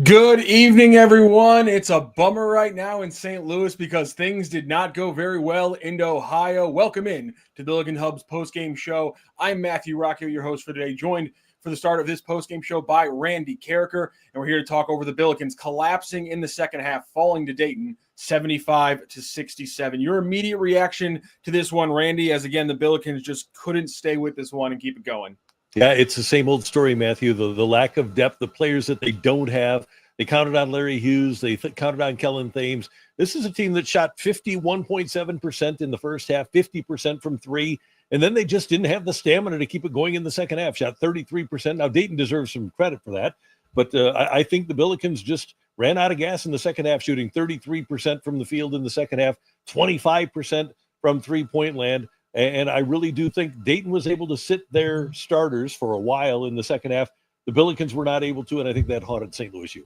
Good evening, everyone. It's a bummer right now in St. Louis because things did not go very well in Ohio. Welcome in to the Billikens Hub's postgame show. I'm Matthew Rocchio, your host for today, joined for the start of this postgame show by Randy Karraker, and we're here to talk over the Billikens collapsing in the second half, falling to Dayton 75-67. Your immediate reaction to this one, Randy, as again, the Billikens just couldn't stay with this one and keep it going. Yeah, it's the same old story, Matthew. The lack of depth, the players that they don't have. They counted on Larry Hughes. They counted on Kellen Thames. This is a team that shot 51.7% in the first half, 50% from three, and then they just didn't have the stamina to keep it going in the second half. Shot 33%. Now, Dayton deserves some credit for that, but I think the Billikens just ran out of gas in the second half, shooting 33% from the field in the second half, 25% from three-point land. And I really do think Dayton was able to sit their starters for a while in the second half. The Billikens were not able to, and I think that haunted St. Louis U.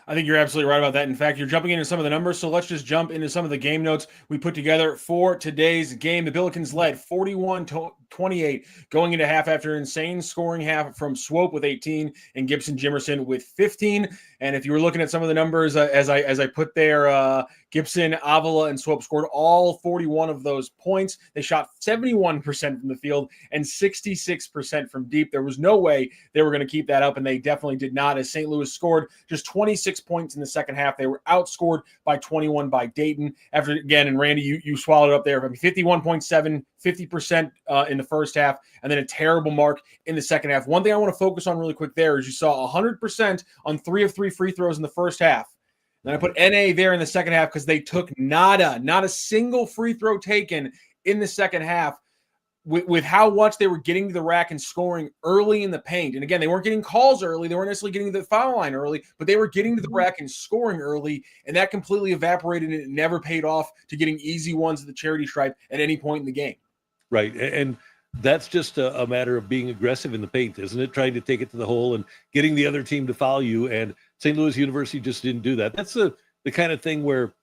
I think you're absolutely right about that. In fact, you're jumping into some of the numbers, so let's just jump into some of the game notes we put together for today's game. The Billikens led 41-28 going into half after an insane scoring half from Swope with 18 and Gibson Jimerson with 15. And if you were looking at some of the numbers as I put there, Gibson, Avila, and Swope scored all 41 of those points. They shot 71% from the field and 66% from deep. There was no way they were going to keep that up, and they definitely did not, as St. Louis scored just 26 points in the second half. They were outscored by 21 by Dayton. After, again, and Randy, you swallowed up there. I mean, 51.7, 50% in the first half, and then a terrible mark in the second half. One thing I want to focus on really quick there is you saw 100% on 3 of 3 free throws in the first half. Then I put NA there in the second half because they took not a single free throw taken in the second half with how much they were getting to the rack and scoring early in the paint. And again, they weren't getting calls early. They weren't necessarily getting to the foul line early, but they were getting to the rack and scoring early, and that completely evaporated, and it never paid off to getting easy ones at the charity stripe at any point in the game. Right, and that's just a matter of being aggressive in the paint, isn't it? Trying to take it to the hole and getting the other team to foul you, and St. Louis University just didn't do that. That's the kind of thing where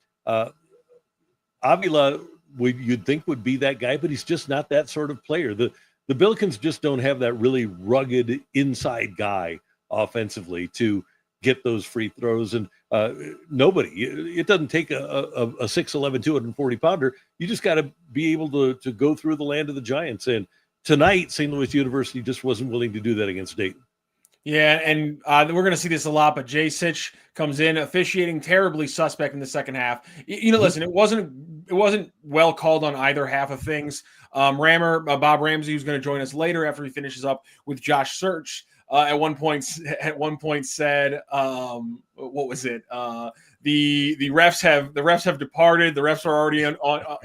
Avila you'd think would be that guy, but he's just not that sort of player. The Billikens just don't have that really rugged inside guy offensively to get those free throws, and nobody. It doesn't take a 6'11", 240-pounder. You just got to be able to go through the land of the Giants. And tonight, St. Louis University just wasn't willing to do that against Dayton. Yeah, and we're going to see this a lot, but Jay Sitch comes in officiating terribly suspect in the second half. Listen, it wasn't well called on either half of things. Bob Ramsey, who's going to join us later after he finishes up with Josh Search, at one point said, what was it? The refs have departed. The refs are already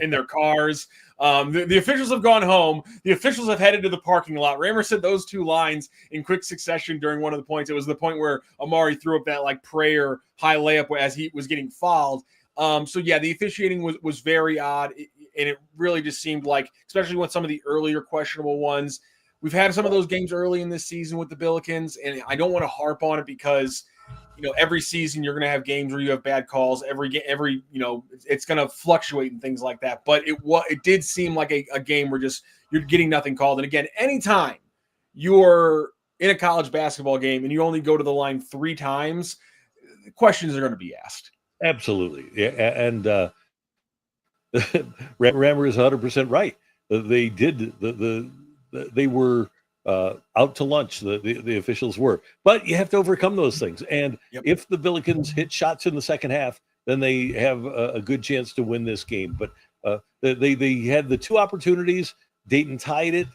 in their cars. The officials have gone home. The officials have headed to the parking lot. Rammer said those two lines in quick succession during one of the points. It was the point where Amari threw up that prayer high layup as he was getting fouled. So yeah, the officiating was very odd, and it really just seemed like, especially with some of the earlier questionable ones. We've had some of those games early in this season with the Billikens, and I don't want to harp on it because every season you're going to have games where you have bad calls. It's going to fluctuate and things like that. But it did seem like a game where you're getting nothing called. And again, anytime you're in a college basketball game and you only go to the line 3 times, questions are going to be asked. Absolutely, yeah, and Rammer is 100% right. They did they were out to lunch. The officials were, but you have to overcome those things. And if the Billikens hit shots in the second half, then they have a good chance to win this game. But they had the 2 opportunities. Dayton tied it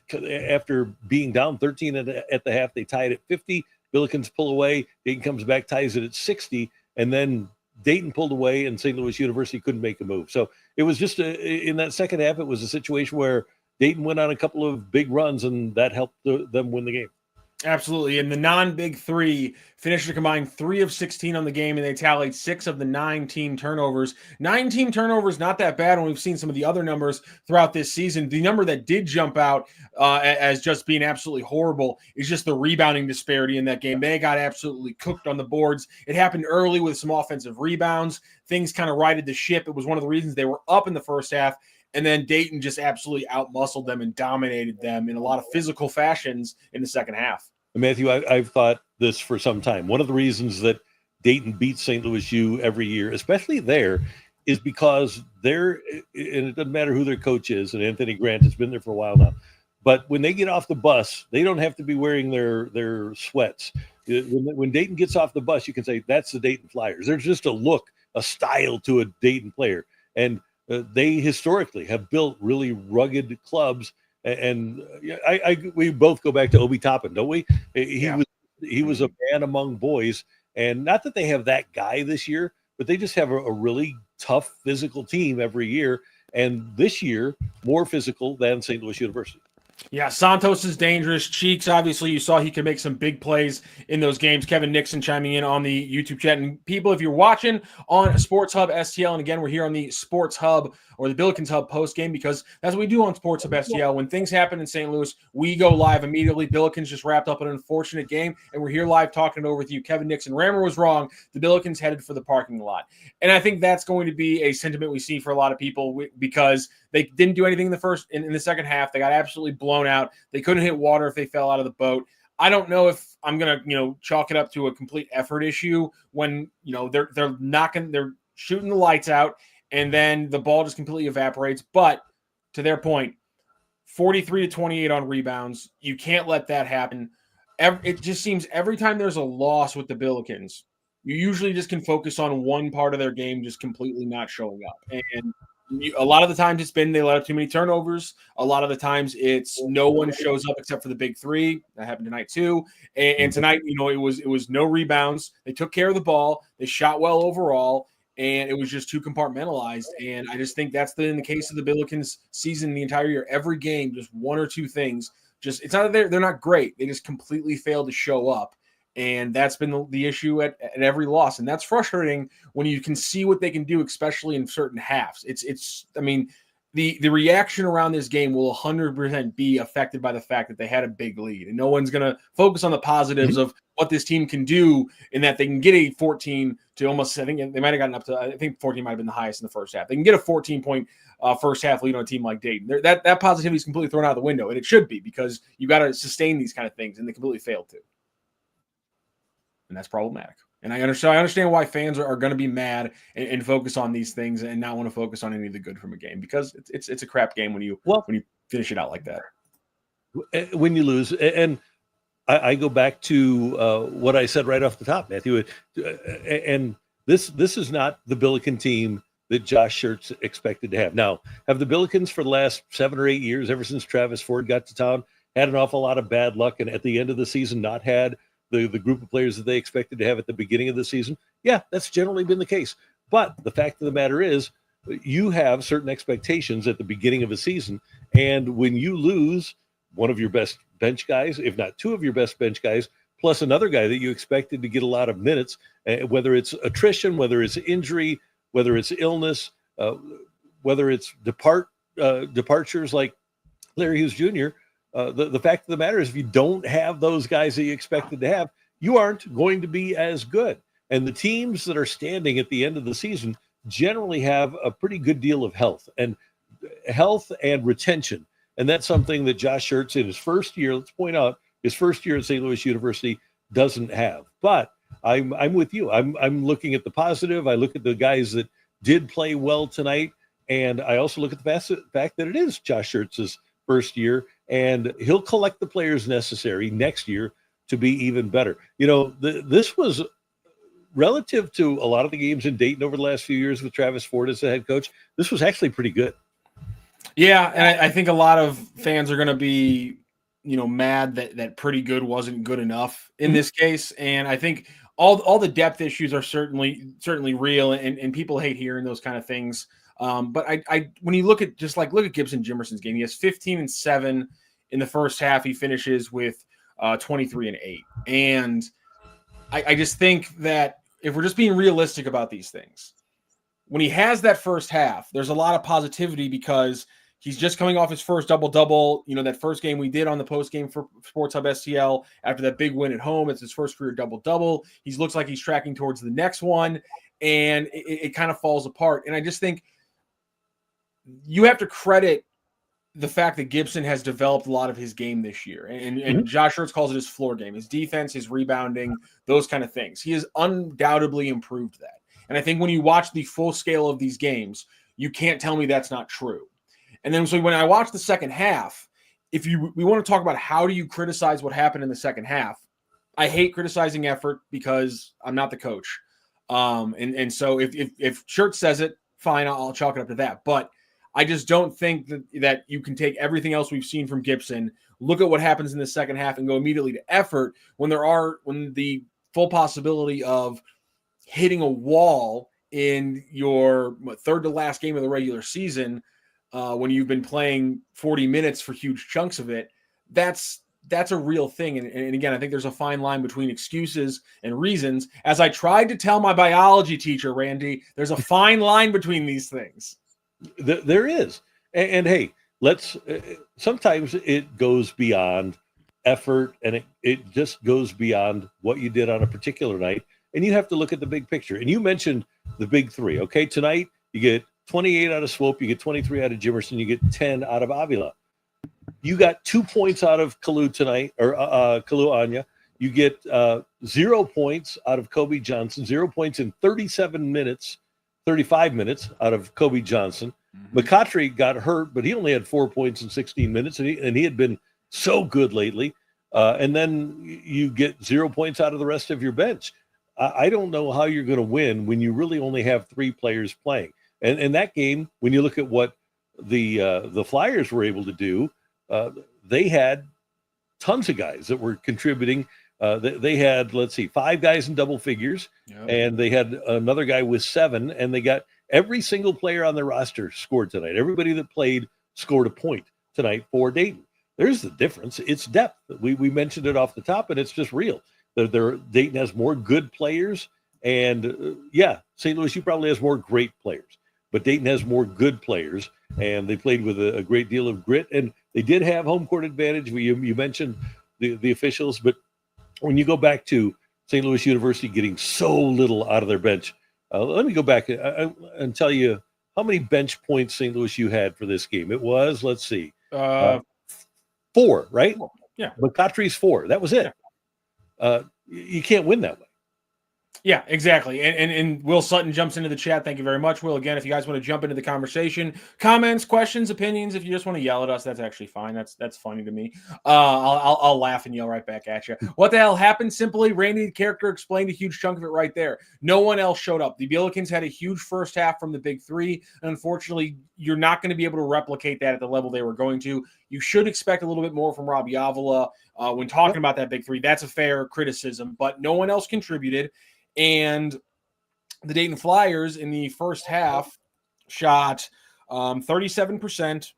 after being down 13 at the half. They tied at 50. Billikens pull away. Dayton comes back, ties it at 60, and then Dayton pulled away, and St. Louis University couldn't make a move. So it was just in that second half, it was a situation where Dayton went on a couple of big runs, and that helped them win the game. Absolutely. And the non-big 3 finished a combined 3 of 16 on the game, and they tallied 6 of the 9 team turnovers. 9 team turnovers, not that bad when we've seen some of the other numbers throughout this season. The number that did jump out as just being absolutely horrible is just the rebounding disparity in that game. They got absolutely cooked on the boards. It happened early with some offensive rebounds. Things kind of righted the ship. It was one of the reasons they were up in the first half. And then Dayton just absolutely outmuscled them and dominated them in a lot of physical fashions in the second half. Matthew, I've thought this for some time. One of the reasons that Dayton beats St. Louis U every year, especially there, is because and it doesn't matter who their coach is, and Anthony Grant has been there for a while now. But when they get off the bus, they don't have to be wearing their sweats. When Dayton gets off the bus, you can say that's the Dayton Flyers. There's just a look, a style to a Dayton player, and they historically have built really rugged clubs. And we both go back to Obi Toppin, don't we? He was a man among boys, and not that they have that guy this year, but they just have a really tough physical team every year, and this year more physical than St. Louis University. Yeah, Santos is dangerous. Cheeks, obviously, you saw he could make some big plays in those games. Kevin Nixon chiming in on the YouTube chat. And people, if you're watching on Sports Hub STL, and again, we're here on the Sports Hub or the Billikens Hub post game, because that's what we do on Sports Hub STL. When things happen in St. Louis, we go live immediately. Billikens just wrapped up an unfortunate game, and we're here live talking it over with you. Kevin Nixon, Rammer was wrong. The Billikens headed for the parking lot. And I think that's going to be a sentiment we see for a lot of people because they didn't do anything in the second half. They got absolutely blown out. They couldn't hit water if they fell out of the boat. I don't know if I'm gonna, chalk it up to a complete effort issue when they're shooting the lights out and then the ball just completely evaporates. But to their point, 43-28 on rebounds. You can't let that happen. It just seems every time there's a loss with the Billikens, you usually just can focus on one part of their game just completely not showing up. And a lot of the times it's been they let up too many turnovers. A lot of the times it's no one shows up except for the big three. That happened tonight too. And tonight, it was no rebounds. They took care of the ball. They shot well overall, and it was just too compartmentalized. And I just think that's in the case of the Billikens season the entire year. Every game, just one or two things. It's not that they're not great. They just completely fail to show up. And that's been the issue at every loss. And that's frustrating when you can see what they can do, especially in certain halves. The reaction around this game will 100% be affected by the fact that they had a big lead. And no one's going to focus on the positives of what this team can do in that they can get a 14 to almost, I think they might have gotten up to, I think 14 might have been the highest in the first half. They can get a 14-point first half lead on a team like Dayton. That positivity is completely thrown out of the window. And it should be, because you got to sustain these kind of things, and they completely failed to. And that's problematic. And I understand why fans are going to be mad and focus on these things and not want to focus on any of the good from a game, because it's a crap game when you finish it out like that. When you lose, and I go back to what I said right off the top, Matthew. And this is not the Billiken team that Josh Schertz expected to have. Now, have the Billikens for the last 7 or 8 years, ever since Travis Ford got to town, had an awful lot of bad luck, and at the end of the season not had the group of players that they expected to have at the beginning of the season? Yeah, that's generally been the case. But the fact of the matter is, you have certain expectations at the beginning of a season, and when you lose one of your best bench guys, if not two of your best bench guys, plus another guy that you expected to get a lot of minutes, whether it's attrition, whether it's injury, whether it's illness, whether it's departures like Larry Hughes Jr., the fact of the matter is, if you don't have those guys that you expected to have, you aren't going to be as good. And the teams that are standing at the end of the season generally have a pretty good deal of health and retention. And that's something that Josh Schertz in his first year, let's point out, his first year at St. Louis University doesn't have. But I'm with you. I'm looking at the positive. I look at the guys that did play well tonight. And I also look at the fact that it is Josh Schertz's first year, and he'll collect the players necessary next year to be even better. This was relative to a lot of the games in Dayton over the last few years with Travis Ford as the head coach. This was actually pretty good. Yeah, and I think a lot of fans are going to be, mad that pretty good wasn't good enough in this case. And I think all the depth issues are certainly real, and people hate hearing those kind of things. But I when you look at Gibson Jimerson's game, he has 15 and 7 in the first half. He finishes with 23 and 8. And I just think that if we're just being realistic about these things, when he has that first half, there's a lot of positivity because he's just coming off his first double-double. That first game we did on the post game for Sports Hub STL after that big win at home, it's his first career double-double. He looks like he's tracking towards the next one, and it kind of falls apart. And I just think you have to credit the fact that Gibson has developed a lot of his game this year. And Josh Ertz calls it his floor game, his defense, his rebounding, those kind of things. He has undoubtedly improved that. And I think when you watch the full scale of these games, you can't tell me that's not true. And then so when I watch the second half, we want to talk about how do you criticize what happened in the second half, I hate criticizing effort because I'm not the coach. And so if Schertz says it, fine, I'll chalk it up to that. But I just don't think that you can take everything else we've seen from Gibson, look at what happens in the second half, and go immediately to effort when the full possibility of hitting a wall in your third to last game of the regular season, when you've been playing 40 minutes for huge chunks of it, that's a real thing. And again, I think there's a fine line between excuses and reasons. As I tried to tell my biology teacher, Randy, there's a fine line between these things. There is. And hey, sometimes it goes beyond effort, and it just goes beyond what you did on a particular night. And you have to look at the big picture. And you mentioned the big three. Okay, tonight you get 28 out of Swope, you get 23 out of Jimerson, you get 10 out of Avila. You got 2 points out of Kalu tonight, or Kalu Anya. You get 0 points out of Kobe Johnson, 0 points in 35 minutes out of Kobe Johnson. McCautry got hurt, but he only had 4 points in 16 minutes, and he had been so good lately. And then you get 0 points out of the rest of your bench. I don't know how you're going to win when you really only have 3 players playing. And in that game, when you look at what the Flyers were able to do, they had tons of guys that were contributing. They had, 5 guys in double figures, and they had another guy with 7, and they got every single player on their roster scored tonight. Everybody that played scored a point tonight for Dayton. There's the difference. It's depth. We mentioned it off the top, and it's just real. Dayton has more good players, and St. Louis, you probably has more great players, but Dayton has more good players, and they played with a great deal of grit, and they did have home court advantage. You mentioned the officials, but when you go back to St. Louis University getting so little out of their bench, let me go back and tell you how many bench points St. Louis U had for this game. It was, 4, right? Yeah. McCautry's 4. That was it. You can't win that way. Yeah, exactly. And Will Sutton jumps into the chat. Thank you very much, Will. Again, if you guys want to jump into the conversation, comments, questions, opinions, if you just want to yell at us, that's actually fine. That's funny to me. I'll laugh and yell right back at you. What the hell happened? Simply, Randy Karraker explained a huge chunk of it right there. No one else showed up. The Billikens had a huge first half from the big three. And unfortunately, you're not going to be able to replicate that at the level they were going to. You should expect a little bit more from Robbie Avila when talking about that big three. That's a fair criticism, but no one else contributed. And the Dayton Flyers in the first half shot 37%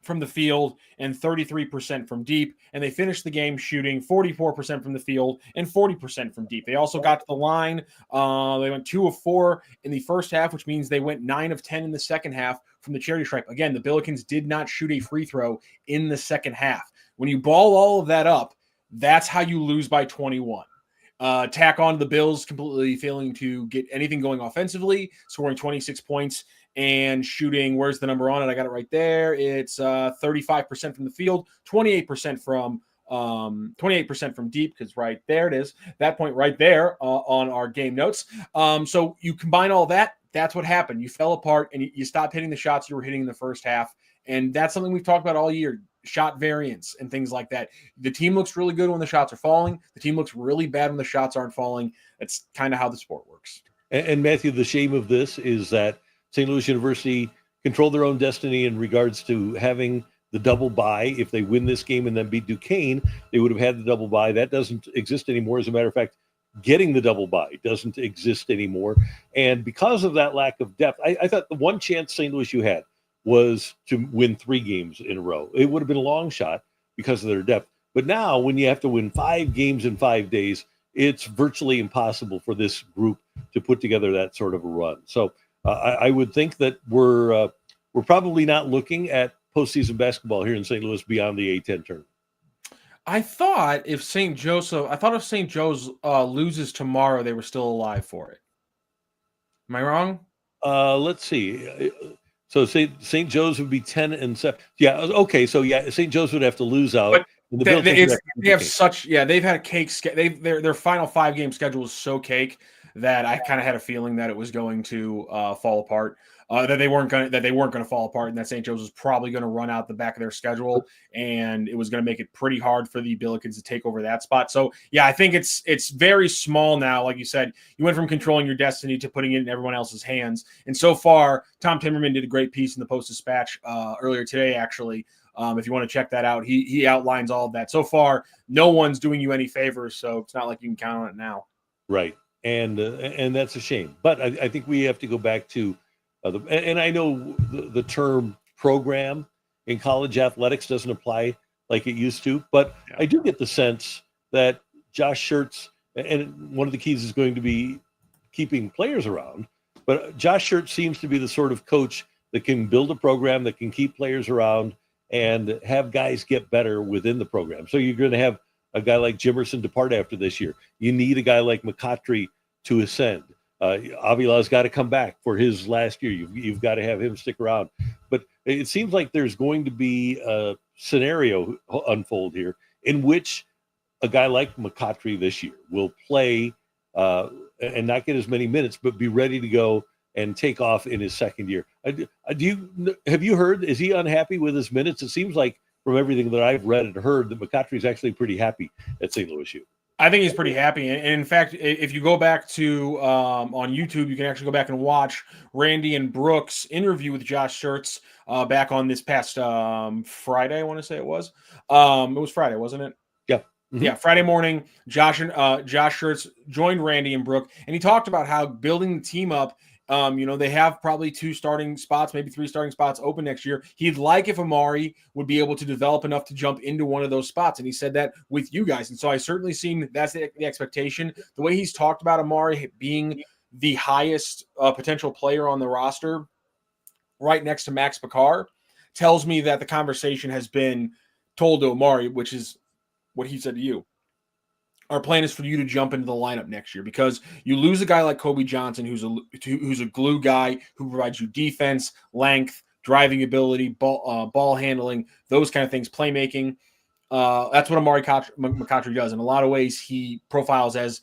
from the field and 33% from deep. And they finished the game shooting 44% from the field and 40% from deep. They also got to the line. They went 2 of 4 in the first half, which means they went 9 of 10 in the second half from the charity stripe. Again, the Billikens did not shoot a free throw in the second half. When you ball all of that up, that's how you lose by 21. Tack on the Bills completely failing to get anything going offensively, scoring 26 points and shooting. Where's the number on it? I got it right there. It's 35% from the field, 28% from 28% from deep, because right there it is. That point right there on our game notes. So you combine all that. That's what happened. You fell apart and you stopped hitting the shots you were hitting in the first half. And that's something we've talked about all year. Shot variance and things like that. The team looks really good when the shots are falling. The team looks really bad when the shots aren't falling. That's kind of how the sport works. And Matthew, the shame of this is that St. Louis University controlled their own destiny in regards to having the double bye. If they win this game and then beat Duquesne, they would have had the double bye. That doesn't exist anymore. As a matter of fact, getting the double bye doesn't exist anymore. And because of that lack of depth, I thought the one chance St. Louis U had was to win 3 games in a row. It would have been a long shot because of their depth. But now when you have to win 5 games in 5 days, it's virtually impossible for this group to put together that sort of a run. So I would think that we're probably not looking at postseason basketball here in St. Louis beyond the A-10 tournament. I thought if St. Joe's loses tomorrow, they were still alive for it. Am I wrong? Let's see. So St. Joe's would be 10-7. Yeah. Okay. So yeah, St. Joe's would have to lose out. But And the Billikens they have such they've had a cake. Their final 5-game schedule is so cake that I kind of had a feeling that it was going to fall apart. That they weren't going to fall apart, and that St. Joe's was probably going to run out the back of their schedule, and it was going to make it pretty hard for the Billikens to take over that spot. So yeah, I think it's very small now. Like you said, you went from controlling your destiny to putting it in everyone else's hands. And so far, Tom Timmerman did a great piece in the Post-Dispatch earlier today, actually. If you want to check that out, he outlines all of that. So far, no one's doing you any favors, so it's not like you can count on it now. Right, and that's a shame. But I think we have to go back to and I know the term program in college athletics doesn't apply like it used to, but yeah. I do get the sense that Josh Schertz, and one of the keys is going to be keeping players around, but Josh Schertz seems to be the sort of coach that can build a program that can keep players around and have guys get better within the program. So you're going to have a guy like Jimerson depart after this year. You need a guy like McCautry to ascend. Avila's got to come back for his last year. You've got to have him stick around. But it seems like there's going to be a scenario unfold here in which a guy like McCautry this year will play and not get as many minutes, but be ready to go and take off in his second year. Have you heard, is he unhappy with his minutes? It seems like from everything that I've read and heard that McCautry is actually pretty happy at St. Louis U. I think he's pretty happy. And in fact, if you go back to on YouTube, you can actually go back and watch Randy and Brooks' interview with Josh Schertz back on this past Friday, I want to say it was. It was Friday, wasn't it? Yeah. Mm-hmm. Yeah, Friday morning, Josh Schertz joined Randy and Brooke, and he talked about how building the team up, they have probably 2 starting spots, maybe 3 starting spots open next year. He'd like if Amari would be able to develop enough to jump into one of those spots. And he said that with you guys. And so I certainly seen that's the expectation. The way he's talked about Amari being the highest potential player on the roster right next to Max Picard tells me that the conversation has been told to Amari, which is what he said to you. Our plan is for you to jump into the lineup next year because you lose a guy like Kobe Johnson, who's a glue guy who provides you defense, length, driving ability, ball handling, those kind of things, playmaking. That's what Amari McCautry does. In a lot of ways, he profiles as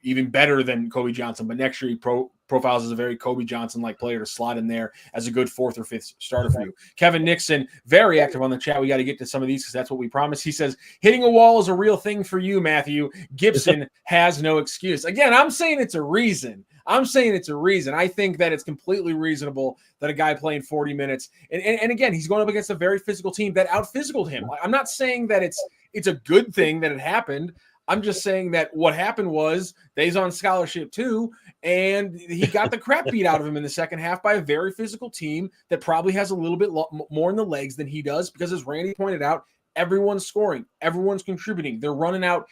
even better than Kobe Johnson. But next year, he profiles as a very Kobe Johnson-like player to slot in there as a good 4th or 5th starter for you. Kevin Nixon, very active on the chat. We got to get to some of these because that's what we promised. He says, hitting a wall is a real thing for you, Matthew. Gibson has no excuse. Again, I'm saying it's a reason. I think that it's completely reasonable that a guy playing 40 minutes, and again, he's going up against a very physical team that out-physicaled him. I'm not saying that it's a good thing that it happened. I'm just saying that what happened was he's on scholarship too, and he got the crap beat out of him in the second half by a very physical team that probably has a little bit more in the legs than he does because, as Randy pointed out, everyone's scoring, everyone's contributing. They're running out,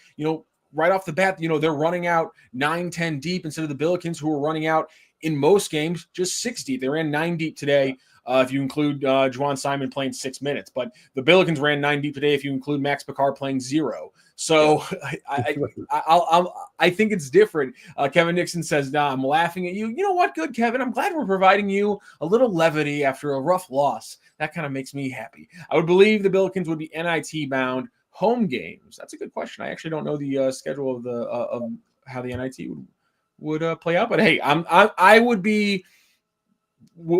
right off the bat, they're running out 9-10 deep instead of the Billikens who are running out in most games just 60. They ran 9 deep today. If you include Juwan Simon playing 6 minutes, but the Billikens ran 9 deep today. If you include Max Picard playing 0, so I think it's different. Kevin Nixon says, "Nah, I'm laughing at you." You know what? Good, Kevin. I'm glad we're providing you a little levity after a rough loss. That kind of makes me happy. I would believe the Billikens would be NIT bound home games. That's a good question. I actually don't know the schedule of of how the NIT would play out, but hey, I would be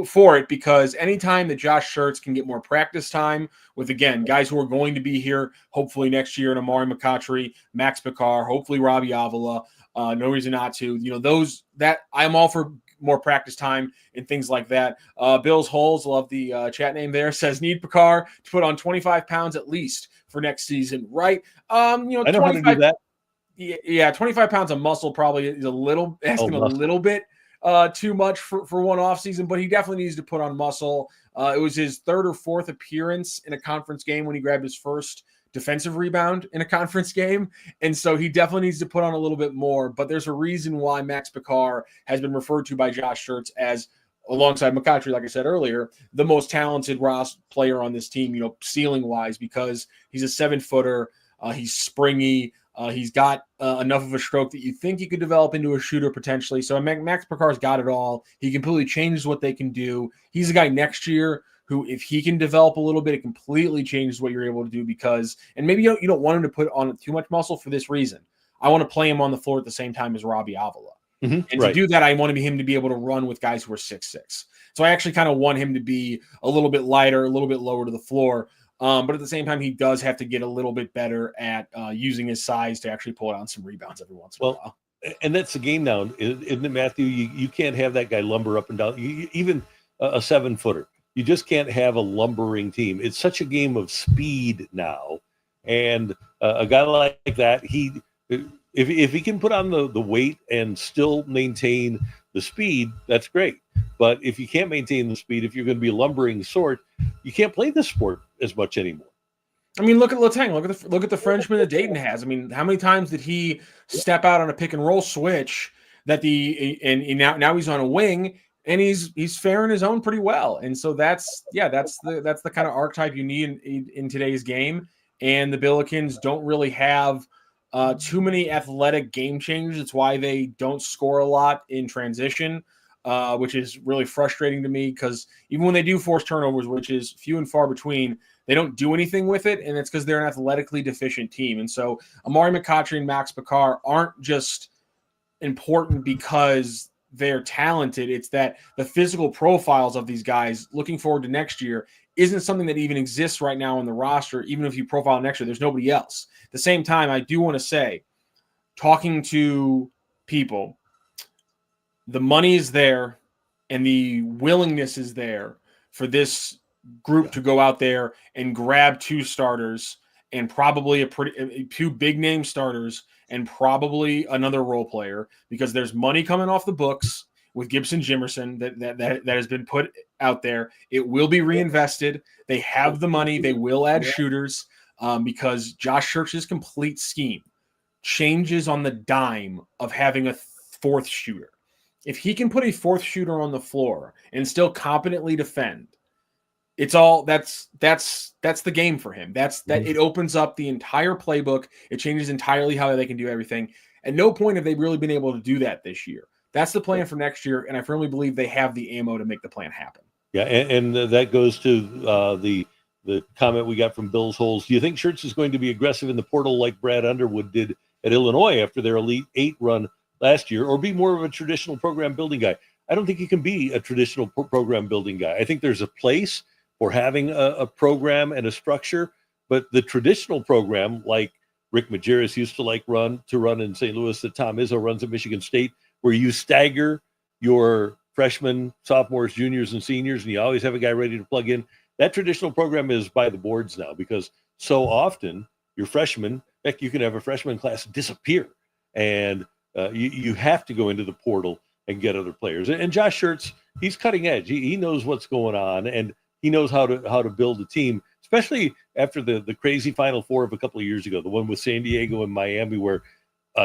for it because anytime that Josh Schertz can get more practice time with, again, guys who are going to be here hopefully next year, and Amari McCautry, Max Picard, hopefully Robbie Avila, no reason not to, those that I'm all for more practice time and things like that. Bill's Holes, love the chat name there, says need Picard to put on 25 pounds at least for next season, right? I know how to do that. Yeah, 25 pounds of muscle probably is a little bit too much for one off season, but he definitely needs to put on muscle. It was his 3rd or 4th appearance in a conference game when he grabbed his first defensive rebound in a conference game. And so he definitely needs to put on a little bit more, but there's a reason why Max Picard has been referred to by Josh Schertz as, alongside McCautry, like I said earlier, the most talented Ross player on this team, ceiling wise, because he's a 7-footer. He's springy. He's got enough of a stroke that you think he could develop into a shooter potentially. So Max Picar's got it all. He completely changes what they can do. He's a guy next year who, if he can develop a little bit, it completely changes what you're able to do because, and maybe you don't want him to put on too much muscle for this reason. I want to play him on the floor at the same time as Robbie Avila. And to do that, I want him to be able to run with guys who are 6'6". So I actually kind of want him to be a little bit lighter, a little bit lower to the floor. But at the same time, he does have to get a little bit better at using his size to actually pull out some rebounds every once in a while. And that's the game now, isn't it, Matthew? You can't have that guy lumber up and down. Even a 7-footer. You just can't have a lumbering team. It's such a game of speed now. And a guy like that, if he can put on the weight and still maintain the speed, that's great. But if you can't maintain the speed, if you're going to be a lumbering sort, you can't play this sport as much anymore. I mean, look at Letang. Look at the Frenchman that Dayton has. I mean, how many times did he step out on a pick and roll switch that now he's on a wing and he's faring his own pretty well. And so that's the kind of archetype you need in today's game. And the Billikens don't really have too many athletic game changers. It's why they don't score a lot in transition, which is really frustrating to me because even when they do force turnovers, which is few and far between, they don't do anything with it, and it's because they're an athletically deficient team. And so Amari McCautry and Max Picard aren't just important because they're talented. It's that the physical profiles of these guys looking forward to next year isn't something that even exists right now on the roster. Even if you profile next year, there's nobody else. At the same time, I do want to say, talking to people, the money is there and the willingness is there for this group to go out there and grab 2 starters and probably two big name starters and probably another role player because there's money coming off the books with Gibson Jimerson that has been put out there. It will be reinvested. They have the money. They will add shooters because Josh Church's complete scheme changes on the dime of having a 4th shooter. If he can put a 4th shooter on the floor and still competently defend, it's all that's the game for him. It opens up the entire playbook. It changes entirely how they can do everything. At no point have they really been able to do that this year. That's the plan for next year, and I firmly believe they have the ammo to make the plan happen. Yeah, and that goes to the comment we got from Bill's Holes. Do you think Schertz is going to be aggressive in the portal like Brad Underwood did at Illinois after their Elite 8 run last year, or be more of a traditional program building guy? I don't think he can be a traditional program building guy. I think there's a place for having a program and a structure, but the traditional program, like Rick Majerus used to run in St. Louis, that Tom Izzo runs at Michigan State, where you stagger your freshmen, sophomores, juniors, and seniors, and you always have a guy ready to plug in. That traditional program is by the boards now because so often your freshmen, in fact, you can have a freshman class disappear, and you have to go into the portal and get other players. And Josh Schertz, he's cutting edge. He knows what's going on, and he knows how to build a team, especially after the crazy Final Four of a couple of years ago, the one with San Diego and Miami, where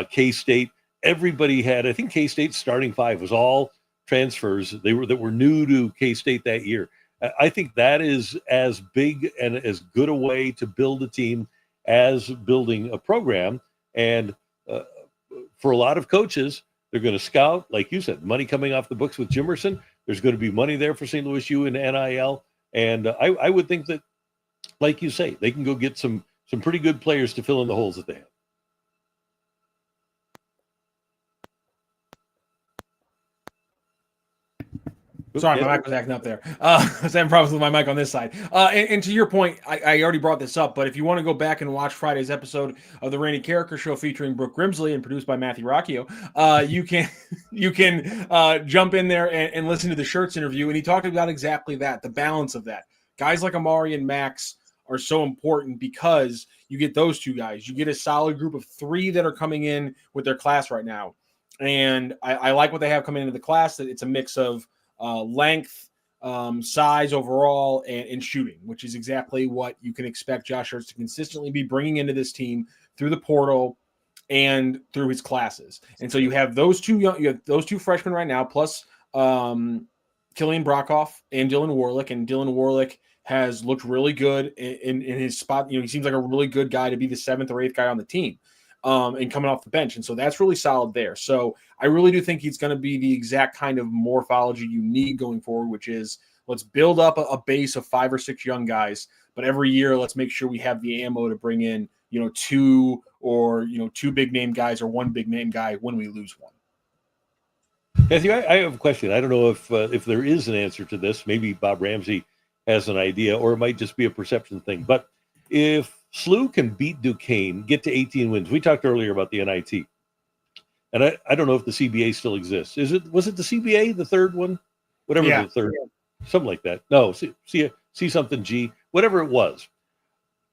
K-State, everybody had, I think K-State's starting 5 was all transfers that were new to K-State that year. I think that is as big and as good a way to build a team as building a program. And for a lot of coaches, they're going to scout, like you said, money coming off the books with Jimerson. There's going to be money there for St. Louis U and NIL. And I would think that, like you say, they can go get some pretty good players to fill in the holes that they have. Sorry, my mic was acting up there. I was having problems with my mic on this side. And to your point, I already brought this up, but if you want to go back and watch Friday's episode of the Randy Karraker Show featuring Brooke Grimsley and produced by Matthew Rocchio, you can jump in there and listen to the Schertz interview, and he talked about exactly that, the balance of that. Guys like Amari and Max are so important because you get those 2 guys. You get a solid group of 3 that are coming in with their class right now. And I like what they have coming into the class, that it's a mix of length, size overall, and shooting, which is exactly what you can expect Josh Schertz to consistently be bringing into this team through the portal and through his classes. And so you have those 2 freshmen right now, plus Killian Brockhoff and Dylan Warlick. And Dylan Warlick has looked really good in his spot. He seems like a really good guy to be the 7th or 8th guy on the team. and coming off the bench. And so that's really solid there. So I really do think he's going to be the exact kind of morphology you need going forward, which is let's build up a base of 5 or 6 young guys, but every year let's make sure we have the ammo to bring in, 2 or, 2 big name guys or 1 big name guy when we lose one. Matthew, I have a question. I don't know if there is an answer to this. Maybe Bob Ramsey has an idea, or it might just be a perception thing. But if SLU can beat Duquesne, get to 18 wins, we talked earlier about the NIT, and I don't know if the CBA still exists. Was it the CBA, the third one? Whatever the third, something like that. No, see something G, whatever it was.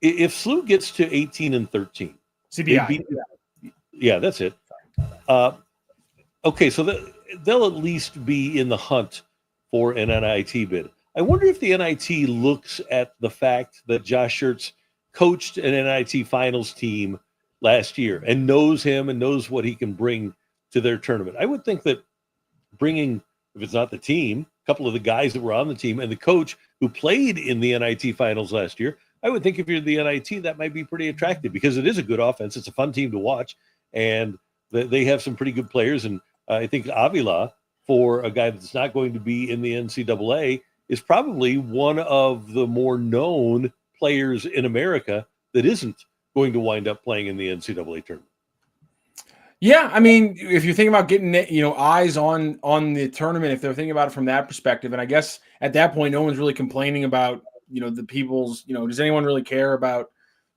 If SLU gets to 18 and 13, CBI. Yeah, that's it. Okay, so they'll at least be in the hunt for an NIT bid. I wonder if the NIT looks at the fact that Josh Schertz coached an NIT finals team last year and knows him and knows what he can bring to their tournament. I would think that bringing, if it's not the team, a couple of the guys that were on the team and the coach who played in the NIT finals last year, I would think if you're the NIT, that might be pretty attractive because it is a good offense. It's a fun team to watch, and they have some pretty good players. And I think Avila, for a guy that's not going to be in the NCAA, is probably one of the more known players in America that isn't going to wind up playing in the NCAA tournament. Yeah, I mean, if you're thinking about getting eyes on the tournament, if they're thinking about it from that perspective, and I guess at that point, no one's really complaining about the people's. Does anyone really care about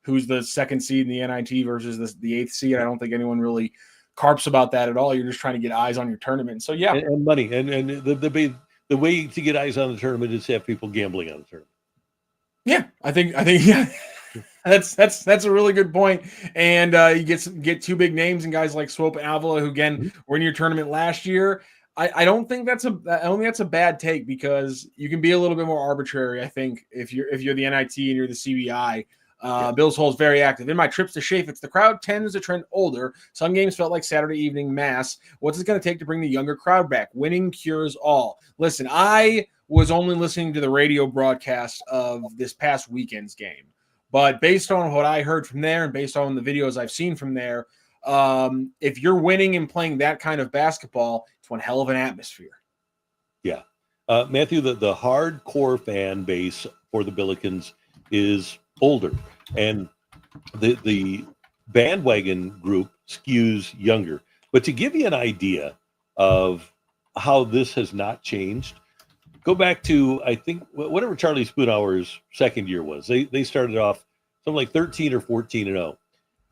who's the second seed in the NIT versus the 8th seed? I don't think anyone really carps about that at all. You're just trying to get eyes on your tournament. So yeah, and money, and the way to get eyes on the tournament is to have people gambling on the tournament. Yeah, I think yeah. That's a really good point. And you get 2 big names and guys like Swope and Avila, who again were in your tournament last year. I don't think that's a bad take because you can be a little bit more arbitrary. I think if you're the NIT and you're the CBI. Bill's Hole is very active. In my trips to Chaffetz, the crowd tends to trend older. Some games felt like Saturday evening mass. What's it going to take to bring the younger crowd back? Winning cures all. Listen, I was only listening to the radio broadcast of this past weekend's game. But based on what I heard from there and based on the videos I've seen from there, if you're winning and playing that kind of basketball, it's one hell of an atmosphere. Yeah. Matthew, the hardcore fan base for the Billikens is older. And the bandwagon group skews younger. But to give you an idea of how this has not changed, go back to, I think, whatever Charlie Spoonhour's second year was. They started off something like 13 or 14-0,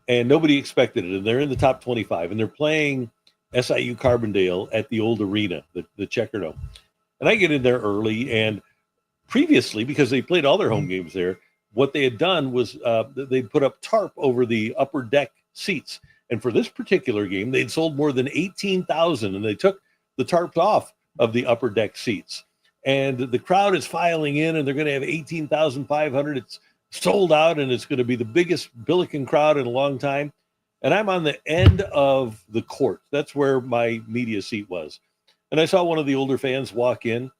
and nobody expected it. And they're in the top 25, and they're playing SIU Carbondale at the old arena, the Checkerdome. And I get in there early, and previously, because they played all their home games there, what they had done was they put up tarp over the upper deck seats. And for this particular game, they'd sold more than 18,000, and they took the tarps off of the upper deck seats. And the crowd is filing in, and they're going to have 18,500. It's sold out, and it's going to be the biggest Billiken crowd in a long time. And I'm on the end of the court. That's where my media seat was. And I saw one of the older fans walk in.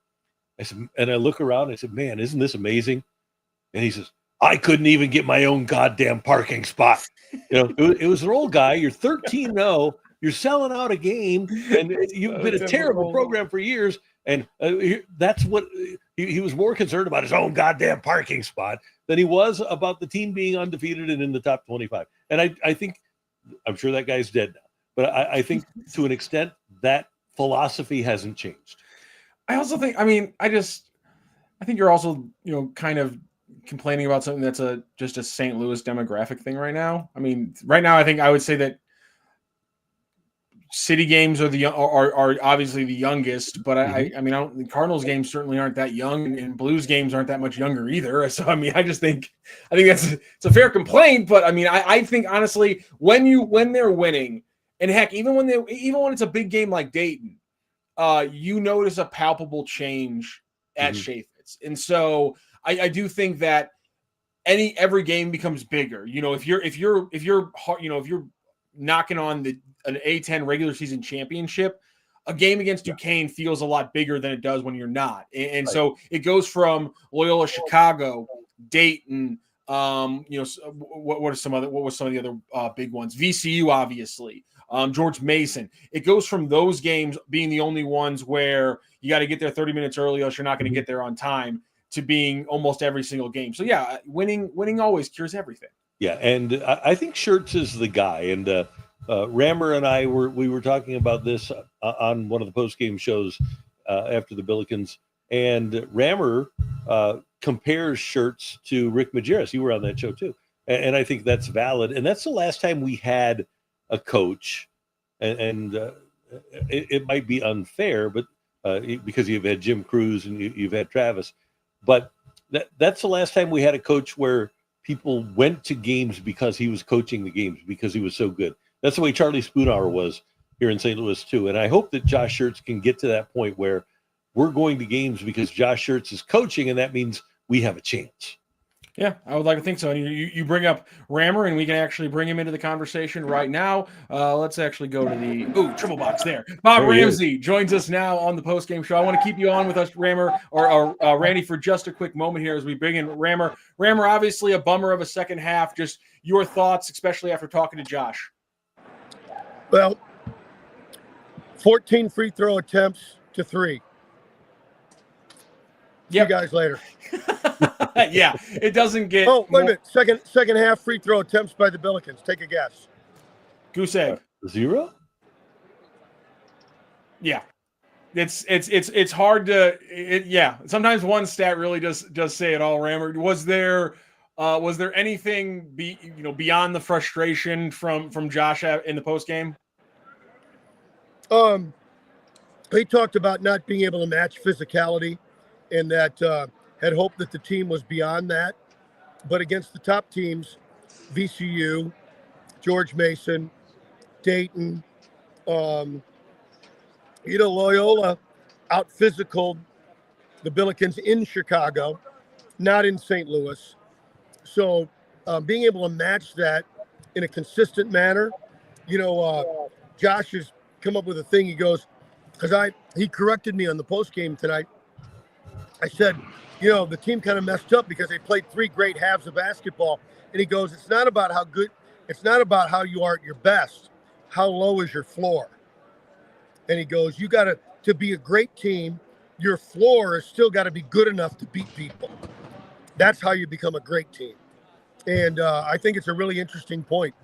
I said, and I look around. I said, "Man, isn't this amazing?" And he says, "I couldn't even get my own goddamn parking spot." It was an old guy. You're 13-0. You're selling out a game, and you've been a terrible program for years. And that's what he was more concerned about, his own goddamn parking spot, than he was about the team being undefeated and in the top 25. And I think, I'm sure that guy's dead now, but I think to an extent that philosophy hasn't changed. I also think, I think you're also, kind of complaining about something that's just a St. Louis demographic thing right now. I mean, right now, I think I would say that city games are obviously the youngest, but the Cardinals games certainly aren't that young, and Blues games aren't that much younger either. So I think it's a fair complaint, but I think honestly, when they're winning, and heck, even when it's a big game like Dayton, you notice a palpable change at Chaffetz, and so I do think that every game becomes bigger. If you're knocking on an A10 regular season championship, a game against Duquesne feels a lot bigger than it does when you're not. And so it goes from Loyola Chicago, Dayton, What was some of the other big ones? VCU, obviously. George Mason. It goes from those games being the only ones where you got to get there 30 minutes early, else you're not going to get there on time, to being almost every single game. So yeah, winning always cures everything. Yeah, and I think Schertz is the guy. And Rammer and I were talking about this on one of the post-game shows after the Billikens, and Rammer compares Schertz to Rick Majerus. You were on that show too, and I think that's valid. And that's the last time we had a coach, and it might be unfair, but because you've had Jim Cruz and you've had Travis, but that's the last time we had a coach where people went to games because he was coaching the games, because he was so good. That's the way Charlie Spoonhour was here in St. Louis too. And I hope that Josh Schertz can get to that point where we're going to games because Josh Schertz is coaching, and that means we have a chance. Yeah, I would like to think so. And you bring up Rammer, and we can actually bring him into the conversation right now. Let's actually go to the triple box there. Bob Ramsey joins us now on the post-game show. I want to keep you on with us, Rammer, or Randy, for just a quick moment here as we bring in Rammer. Rammer, obviously a bummer of a second half. Just your thoughts, especially after talking to Josh. Well, 14 free throw attempts to 3. See you guys later. Yeah, it doesn't get. Oh, wait a minute. Second half free throw attempts by the Billikens. Take a guess. Goose egg. 0? Yeah, it's hard to. Yeah, sometimes one stat really does say it all. Rammer, was there anything beyond the frustration from Josh in the post game? He talked about not being able to match physicality, and that had hoped that the team was beyond that. But against the top teams, VCU, George Mason, Dayton, Loyola out-physicaled the Billikens in Chicago, not in St. Louis. So being able to match that in a consistent manner, Josh has come up with a thing. He goes, because he corrected me on the post game tonight. I said, the team kind of messed up because they played 3 great halves of basketball. And he goes, it's not about how good, it's not about how you are at your best. How low is your floor? And he goes, you got to be a great team, your floor has still got to be good enough to beat people. That's how you become a great team. And I think it's a really interesting point.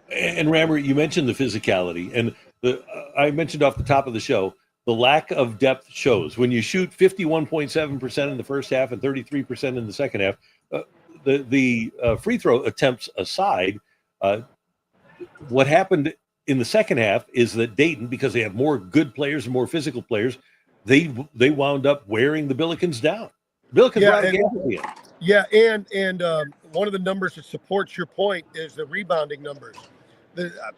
And Rammer, you mentioned the physicality, and I mentioned off the top of the show, the lack of depth shows. When you shoot 51.7% in the first half and 33% in the second half, the free throw attempts aside, what happened in the second half is that Dayton, because they have more good players and more physical players, they wound up wearing the Billikens down. Billikens were out of game. Yeah, and one of the numbers that supports your point is the rebounding numbers.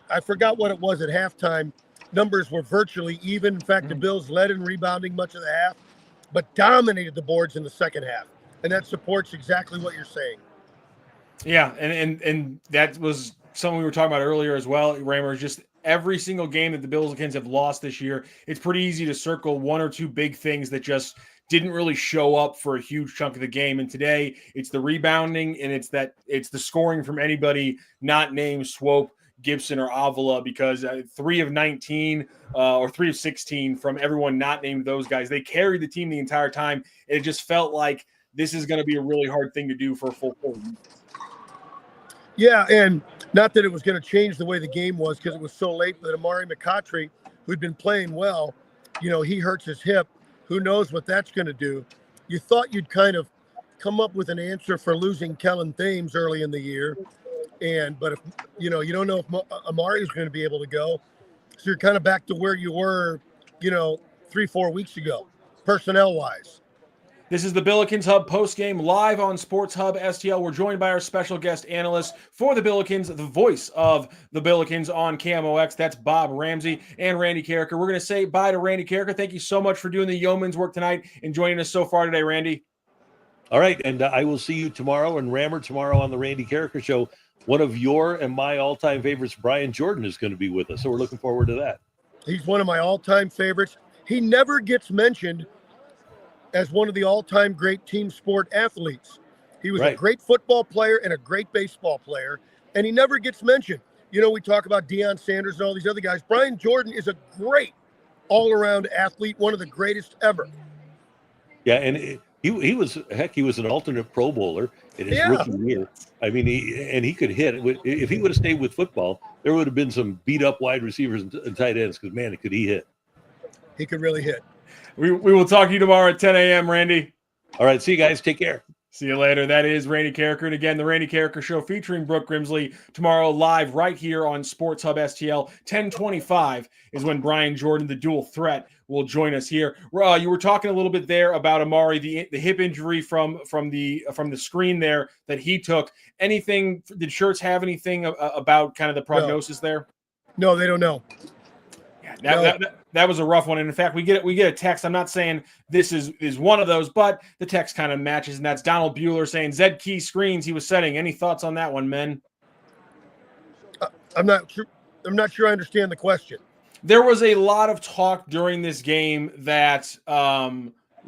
I forgot what it was at halftime. Numbers were virtually even. In fact, the Bills led in rebounding much of the half, but dominated the boards in the second half. And that supports exactly what you're saying. Yeah, and that was something we were talking about earlier as well, Rammer. Just every single game that the Billikens have lost this year, it's pretty easy to circle 1 or 2 big things that just didn't really show up for a huge chunk of the game. And today it's the rebounding, and it's the scoring from anybody not named Swope, Gibson, or Avila, because 3 of 19 or 3 of 16 from everyone not named those guys. They carried the team the entire time. And it just felt like this is going to be a really hard thing to do for a full quarter. Yeah, and not that it was going to change the way the game was because it was so late, but Amari McCautry, who'd been playing well, he hurts his hip. Who knows what that's going to do? You thought you'd kind of come up with an answer for losing Kellen Thames early in the year. But if you don't know if Amari's going to be able to go. So you're kind of back to where you were, 3-4 weeks ago, personnel-wise. This is the Billikens Hub postgame live on Sports Hub STL. We're joined by our special guest analyst for the Billikens, the voice of the Billikens on KMOX. That's Bob Ramsey and Randy Karraker. We're going to say bye to Randy Karraker. Thank you so much for doing the yeoman's work tonight and joining us so far today, Randy. All right, and I will see you tomorrow and Rammer tomorrow on the Randy Karraker Show. One of your and my all-time favorites, Brian Jordan, is going to be with us, so we're looking forward to that. He's one of my all-time favorites. He never gets mentioned as one of the all-time great team sport athletes. He was a great football player and a great baseball player, and he never gets mentioned. You know, we talk about Deion Sanders and all these other guys. Brian Jordan is a great all-around athlete, one of the greatest ever. Yeah, and he was an alternate Pro Bowler in his rookie year. I mean, he could hit. If he would have stayed with football, there would have been some beat-up wide receivers and tight ends because, man, could he hit. He could really hit. We will talk to you tomorrow at 10 a.m., Randy. All right, see you guys. Take care. See you later. That is Randy Karraker. And again, the Randy Karraker Show featuring Brooke Grimsley tomorrow live right here on Sports Hub STL. 10:25 is when Brian Jordan, the dual threat, will join us here. You were talking a little bit there about Amari, the hip injury from the screen there that he took. Anything? Did Shirts have anything about kind of the prognosis there? No, they don't know. Yeah, that was a rough one. And in fact, we get a text. I'm not saying this is one of those, but the text kind of matches, and that's Donald Bueller saying Zed Key screens he was setting. Any thoughts on that one, men? I'm not sure I understand the question. There was a lot of talk during this game that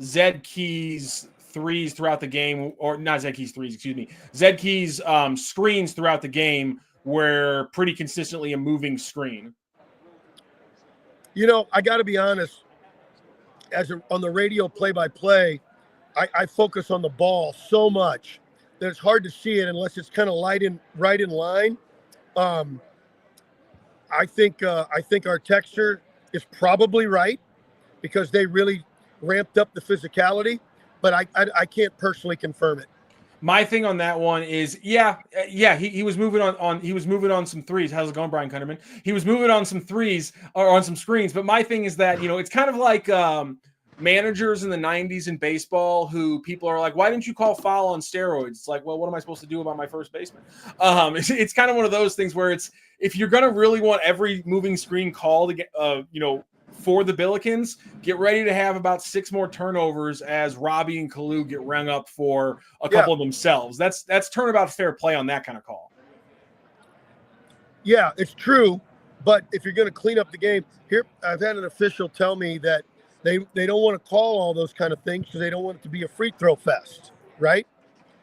Zed Key's threes throughout the game, or not Zed Key's threes, excuse me, Zed Key's screens throughout the game were pretty consistently a moving screen. You know, I got to be honest. On the radio play-by-play, I focus on the ball so much that it's hard to see it unless it's kind of right in line. I think our texture is probably right because they really ramped up the physicality, but I can't personally confirm it. My thing on that one is, he was moving on some threes. How's it going, Brian Kunderman? He was moving on some threes or on some screens. But my thing is that, it's kind of like managers in the 90s in baseball who people are like, why didn't you call foul on steroids? It's like, well, what am I supposed to do about my first baseman? It's kind of one of those things where it's, if you're going to really want every moving screen call to get, for the Billikens, get ready to have about 6 more turnovers as Robbie and Kalu get rung up for a couple of themselves. That's turnabout fair play on that kind of call. Yeah, it's true. But if you're going to clean up the game, here I've had an official tell me that they don't want to call all those kind of things because they don't want it to be a free throw fest, right?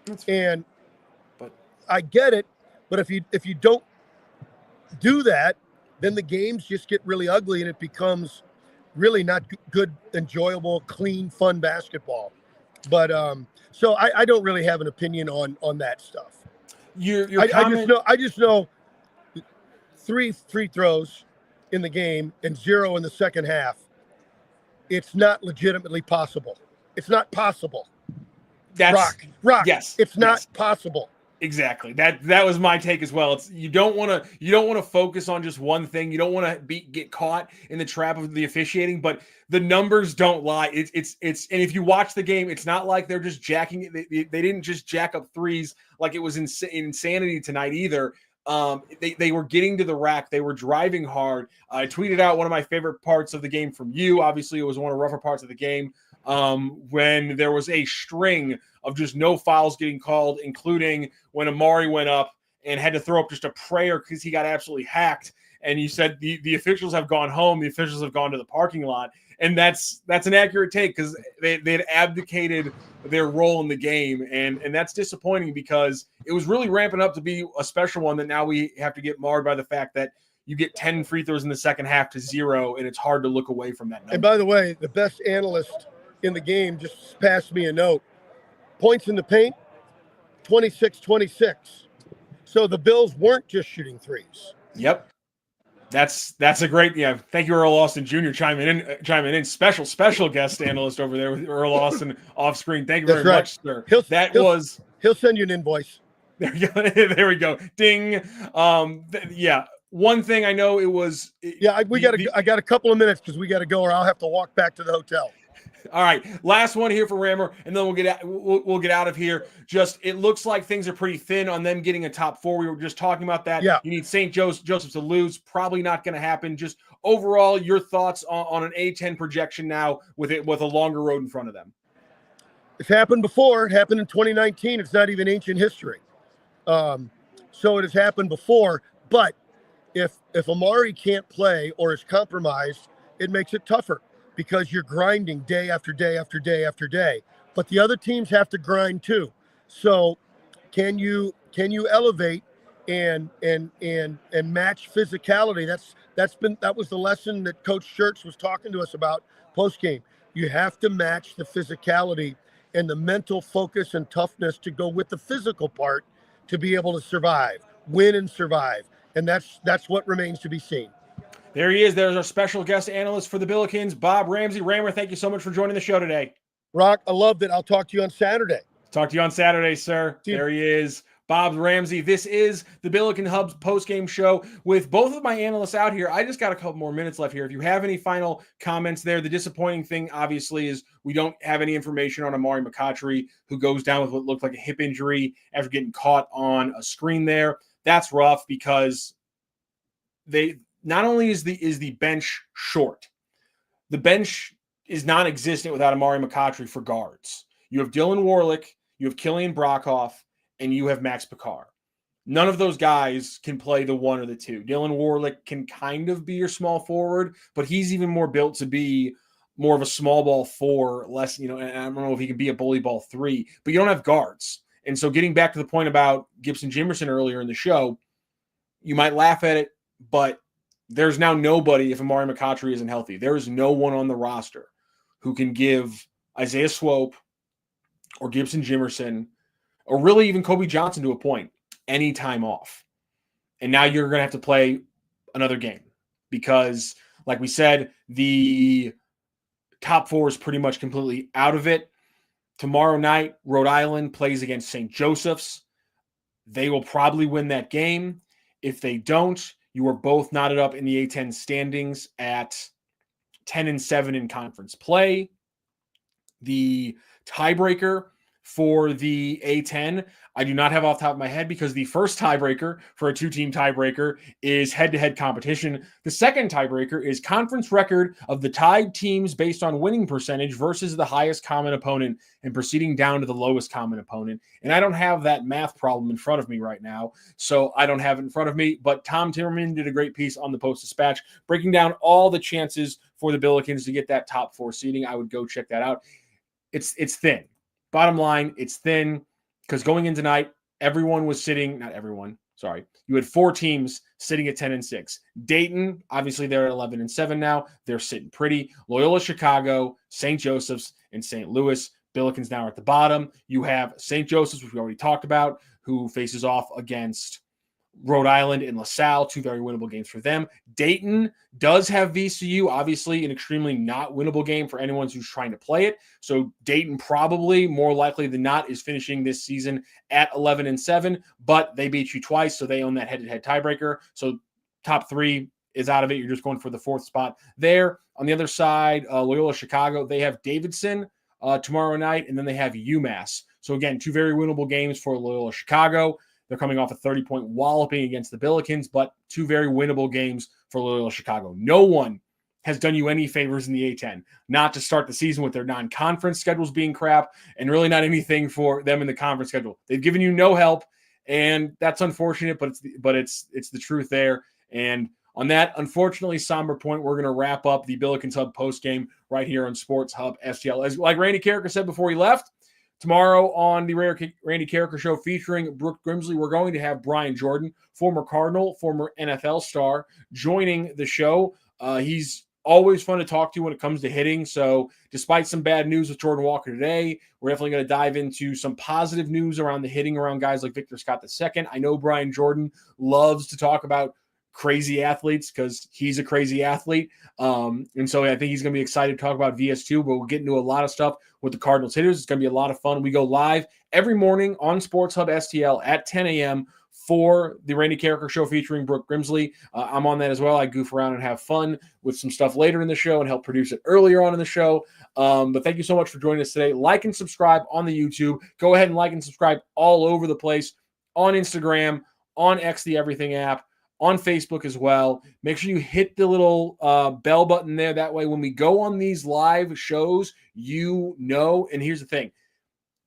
But I get it. But if you don't do that, then the games just get really ugly and it becomes really not good, enjoyable, clean, fun basketball. But so I don't really have an opinion on that stuff. I just know 3 free throws in the game and 0 in the second half. It's not legitimately possible. It's not possible. That's Rock. Yes, it's not possible. Exactly. That was my take as well. It's you don't want to focus on just one thing. You don't want to get caught in the trap of the officiating, but the numbers don't lie. It's and if you watch the game, it's not like they're just jacking it. They didn't just jack up threes like it was insanity tonight either. They were getting to the rack. They were driving hard. I tweeted out one of my favorite parts of the game from you. Obviously, it was one of the rougher parts of the game when there was a string of just no fouls getting called, including when Amari went up and had to throw up just a prayer because he got absolutely hacked. And you said the officials have gone home. The officials have gone to the parking lot. And that's an accurate take because they'd abdicated their role in the game. And that's disappointing because it was really ramping up to be a special one that now we have to get marred by the fact that you get 10 free throws in the second half to 0, and it's hard to look away from that number. And by the way, the best analyst in the game just passed me a note. Points in the paint, 26-26. So the Bills weren't just shooting threes. Yep. That's a great, thank you, Earl Austin Jr. chiming in. Special guest analyst over there with Earl Austin off screen. Thank you very much, sir. He'll send you an invoice. There you go. There we go. Ding. One thing I know it was. I got a couple of minutes because we got to go, or I'll have to walk back to the hotel. All right, last one here for Rammer, and then we'll get out of here. Just it looks like things are pretty thin on them getting a top 4. We were just talking about that. Yeah. You need St. Joseph to lose. Probably not going to happen. Just overall, your thoughts on an A10 projection now with a longer road in front of them. It's happened before. It happened in 2019. It's not even ancient history. So it has happened before. But if Amari can't play or is compromised, it makes it tougher. Because you're grinding day after day after day after day. But the other teams have to grind too. So Can you elevate and match physicality? That was the lesson that Coach Schertz was talking to us about post game. You have to match the physicality and the mental focus and toughness to go with the physical part to be able to survive, win and survive. And that's what remains to be seen. There he is. There's our special guest analyst for the Billikens, Bob Ramsey. Rammer, thank you so much for joining the show today. Rock, I loved it. I'll talk to you on Saturday. Talk to you on Saturday, sir. There he is, Bob Ramsey. This is the Billiken Hubs post-game show with both of my analysts out here. I just got a couple more minutes left here. If you have any final comments there, the disappointing thing, obviously, is we don't have any information on Amari McCautry, who goes down with what looked like a hip injury after getting caught on a screen there. That's rough because they not only is the bench short, the bench is non-existent without Amari McCautry for guards. You have Dylan Warlick, you have Killian Brockhoff, and you have Max Picard. None of those guys can play the one or the two. Dylan Warlick can kind of be your small forward, but he's even more built to be more of a small ball 4, less, and I don't know if he can be a bully ball 3, but you don't have guards. And so getting back to the point about Gibson Jimerson earlier in the show, you might laugh at it, but there's now nobody if Amari McCautry isn't healthy. There is no one on the roster who can give Isaiah Swope or Gibson Jimerson or really even Kobe Johnson to a point any time off. And now you're going to have to play another game because, like we said, the top 4 is pretty much completely out of it. Tomorrow night, Rhode Island plays against St. Joseph's. They will probably win that game. If they don't, you are both knotted up in the A10 standings at 10-7 in conference play. The tiebreaker for the A10, I do not have off the top of my head because the first tiebreaker for a 2-team tiebreaker is head-to-head competition. The second tiebreaker is conference record of the tied teams based on winning percentage versus the highest common opponent and proceeding down to the lowest common opponent. And I don't have that math problem in front of me right now, so I don't have it in front of me. But Tom Timmerman did a great piece on the Post-Dispatch breaking down all the chances for the Billikens to get that top 4 seeding. I would go check that out. It's thin. Bottom line, it's thin because going in tonight, everyone was sitting, not everyone, sorry. You had 4 teams sitting at 10-6. Dayton, obviously they're at 11-7 now. They're sitting pretty. Loyola Chicago, St. Joseph's, and St. Louis. Billikens now are at the bottom. You have St. Joseph's, which we already talked about, who faces off against Rhode Island and LaSalle, 2 very winnable games for them. Dayton does have VCU, obviously an extremely not winnable game for anyone who's trying to play it. So Dayton probably, more likely than not, is finishing this season at 11-7, but they beat you twice, so they own that head-to-head tiebreaker. So top 3 is out of it. You're just going for the 4th spot there. On the other side, Loyola Chicago, they have Davidson tomorrow night, and then they have UMass. So again, 2 very winnable games for Loyola Chicago. They're coming off a 30-point walloping against the Billikens, but 2 very winnable games for Loyola Chicago. No one has done you any favors in the A10, not to start the season with their non-conference schedules being crap, and really not anything for them in the conference schedule. They've given you no help, and that's unfortunate, but it's the truth there. And on that, unfortunately, somber point, we're going to wrap up the Billikens Hub postgame right here on Sports Hub STL. As like Randy Karraker said before he left, tomorrow on the Randy Karraker Show featuring Brooke Grimsley, we're going to have Brian Jordan, former Cardinal, former NFL star, joining the show. He's always fun to talk to when it comes to hitting. So despite some bad news with Jordan Walker today, we're definitely going to dive into some positive news around the hitting around guys like Victor Scott II. I know Brian Jordan loves to talk about crazy athletes because he's a crazy athlete. And so I think he's going to be excited to talk about VS2, but we'll get into a lot of stuff with the Cardinals hitters. It's going to be a lot of fun. We go live every morning on Sports Hub STL at 10 a.m. for the Randy Karraker Show featuring Brooke Grimsley. I'm on that as well. I goof around and have fun with some stuff later in the show and help produce it earlier on in the show. But thank you so much for joining us today. Like and subscribe on the YouTube. Go ahead and like and subscribe all over the place on Instagram, on X, the Everything app, on Facebook as well. Make sure you hit the little bell button there. That way when we go on these live shows, you know, and here's the thing.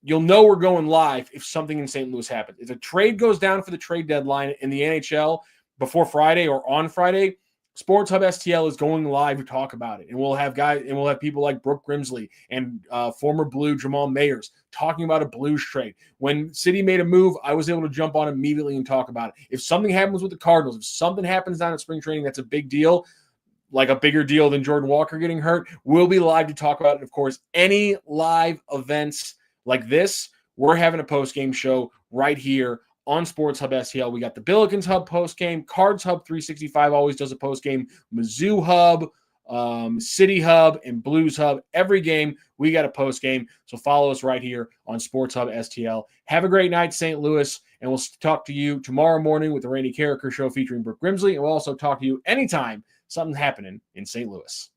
You'll know we're going live if something in St. Louis happens. If a trade goes down for the trade deadline in the NHL before Friday or on Friday, Sports Hub STL is going live to talk about it, and we'll have people like Brooke Grimsley and former Blue Jamal Mayers talking about a Blues trade. When City made a move, I was able to jump on immediately and talk about it. If something happens with the Cardinals, if something happens down at spring training, that's a big deal, like a bigger deal than Jordan Walker getting hurt, we'll be live to talk about it. Of course, any live events like this, we're having a post-game show right here on Sports Hub STL. We got the Billikens Hub post-game, Cards Hub 365 always does a post-game, Mizzou Hub, City Hub, and Blues Hub. Every game, we got a post-game. So follow us right here on Sports Hub STL. Have a great night, St. Louis, and we'll talk to you tomorrow morning with the Randy Karraker Show featuring Brooke Grimsley, and we'll also talk to you anytime something's happening in St. Louis.